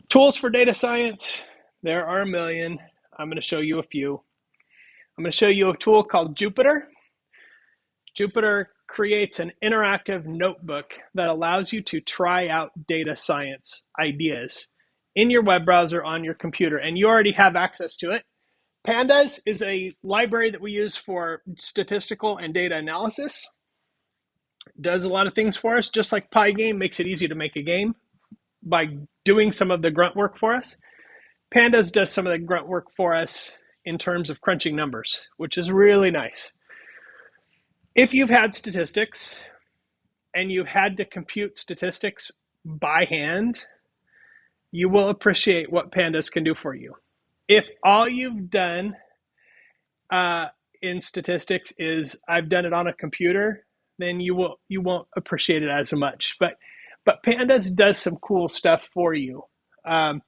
Tools for data science, there are a million. I'm going to show you a few. I'm going to show you a tool called Jupyter. Jupyter creates an interactive notebook that allows you to try out data science ideas in your web browser on your computer, and you already have access to it. Pandas is a library that we use for statistical and data analysis. It does a lot of things for us, just like Pygame makes it easy to make a game by doing some of the grunt work for us. Pandas does some of the grunt work for us in terms of crunching numbers, which is really nice. If you've had statistics and you've had to compute statistics by hand, you will appreciate what Pandas can do for you. If all you've done in statistics is I've done it on a computer, then you won't appreciate it as much. But Pandas does some cool stuff for you. Matplotlib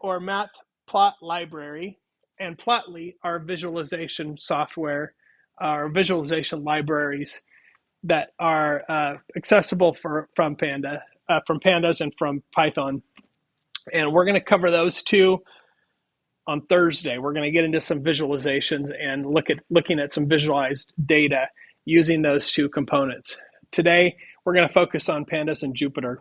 or Matplotlib and Plotly are visualization software or visualization libraries that are accessible from Pandas and from Python. And we're going to cover those two on Thursday. We're going to get into some visualizations and looking at some visualized data using those two components. Today, we're going to focus on Pandas and Jupyter.